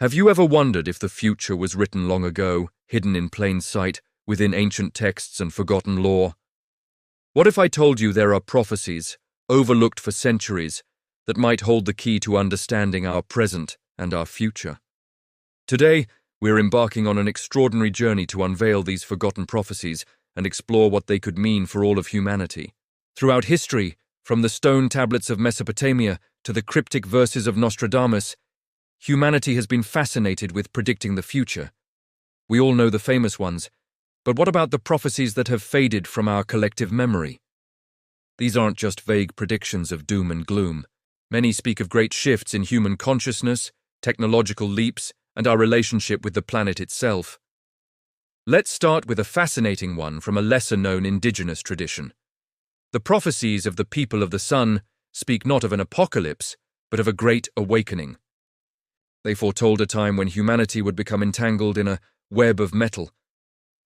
Have you ever wondered if the future was written long ago, hidden in plain sight, within ancient texts and forgotten lore? What if I told you there are prophecies, overlooked for centuries, that might hold the key to understanding our present and our future? Today, we're embarking on an extraordinary journey to unveil these forgotten prophecies and explore what they could mean for all of humanity. Throughout history, from the stone tablets of Mesopotamia to the cryptic verses of Nostradamus, humanity has been fascinated with predicting the future. We all know the famous ones, but what about the prophecies that have faded from our collective memory? These aren't just vague predictions of doom and gloom. Many speak of great shifts in human consciousness, technological leaps, and our relationship with the planet itself. Let's start with a fascinating one from a lesser-known indigenous tradition. The prophecies of the people of the sun speak not of an apocalypse, but of a great awakening. They foretold a time when humanity would become entangled in a web of metal,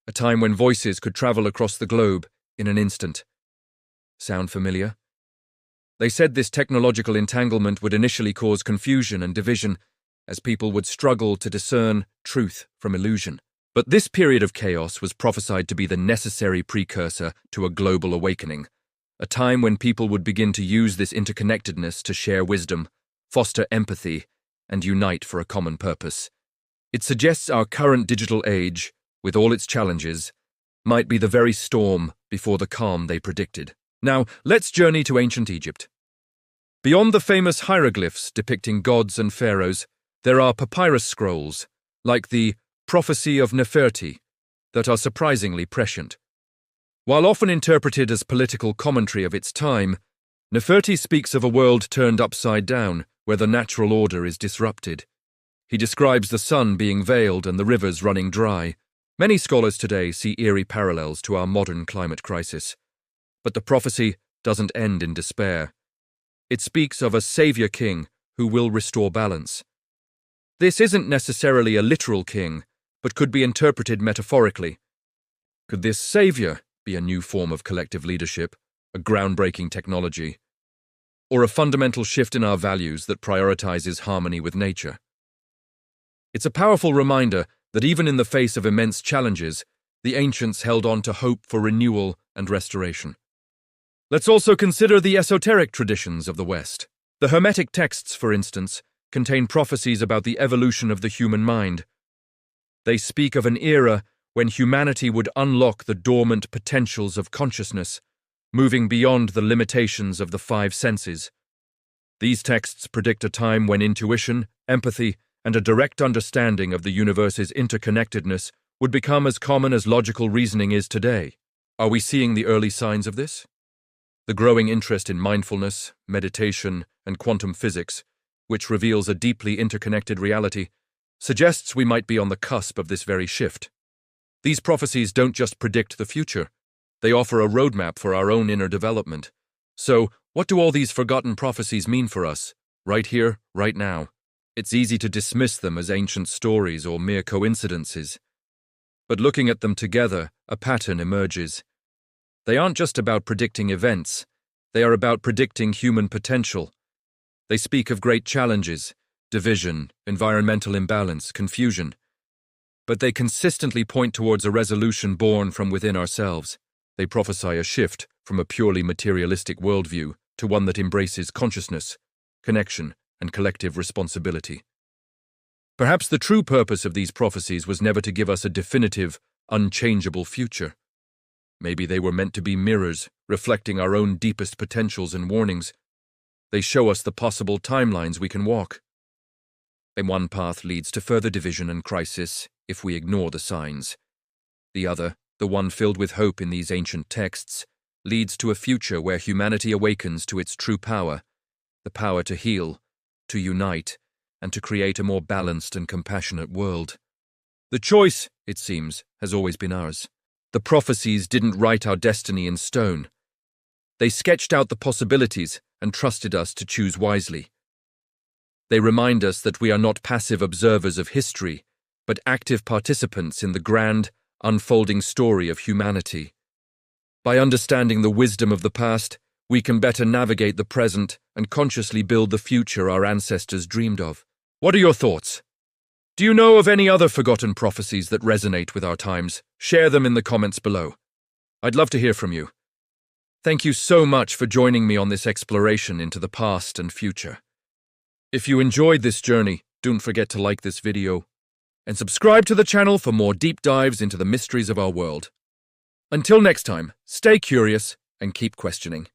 a time when voices could travel across the globe in an instant. Sound familiar? They said this technological entanglement would initially cause confusion and division, as people would struggle to discern truth from illusion. But this period of chaos was prophesied to be the necessary precursor to a global awakening, a time when people would begin to use this interconnectedness to share wisdom, foster empathy, and unite for a common purpose. It suggests our current digital age, with all its challenges, might be the very storm before the calm they predicted. Now, let's journey to ancient Egypt. Beyond the famous hieroglyphs depicting gods and pharaohs, there are papyrus scrolls, like the Prophecy of Neferti, that are surprisingly prescient. While often interpreted as political commentary of its time, Neferti speaks of a world turned upside down, where the natural order is disrupted. He describes the sun being veiled and the rivers running dry. Many scholars today see eerie parallels to our modern climate crisis. But the prophecy doesn't end in despair. It speaks of a savior king who will restore balance. This isn't necessarily a literal king, but could be interpreted metaphorically. Could this savior be a new form of collective leadership, a groundbreaking technology, or a fundamental shift in our values that prioritizes harmony with nature? It's a powerful reminder that even in the face of immense challenges, the ancients held on to hope for renewal and restoration. Let's also consider the esoteric traditions of the West. The Hermetic texts, for instance, contain prophecies about the evolution of the human mind. They speak of an era when humanity would unlock the dormant potentials of consciousness, moving beyond the limitations of the five senses. These texts predict a time when intuition, empathy, and a direct understanding of the universe's interconnectedness would become as common as logical reasoning is today. Are we seeing the early signs of this? The growing interest in mindfulness, meditation, and quantum physics, which reveals a deeply interconnected reality, suggests we might be on the cusp of this very shift. These prophecies don't just predict the future, they offer a roadmap for our own inner development. So, what do all these forgotten prophecies mean for us, right here, right now? It's easy to dismiss them as ancient stories or mere coincidences. But looking at them together, a pattern emerges. They aren't just about predicting events, they are about predicting human potential. They speak of great challenges, division, environmental imbalance, confusion. But they consistently point towards a resolution born from within ourselves. They prophesy a shift from a purely materialistic worldview to one that embraces consciousness, connection, and collective responsibility. Perhaps the true purpose of these prophecies was never to give us a definitive, unchangeable future. Maybe they were meant to be mirrors, reflecting our own deepest potentials and warnings. They show us the possible timelines we can walk. And one path leads to further division and crisis if we ignore the signs. The other, the one filled with hope in these ancient texts, leads to a future where humanity awakens to its true power, the power to heal, to unite, and to create a more balanced and compassionate world. The choice, it seems, has always been ours. The prophecies didn't write our destiny in stone. They sketched out the possibilities and trusted us to choose wisely. They remind us that we are not passive observers of history, but active participants in the grand, unfolding story of humanity. By understanding the wisdom of the past, we can better navigate the present and consciously build the future our ancestors dreamed of. What are your thoughts? Do you know of any other forgotten prophecies that resonate with our times? Share them in the comments below. I'd love to hear from you. Thank you so much for joining me on this exploration into the past and future. If you enjoyed this journey, don't forget to like this video and subscribe to the channel for more deep dives into the mysteries of our world. Until next time, stay curious and keep questioning.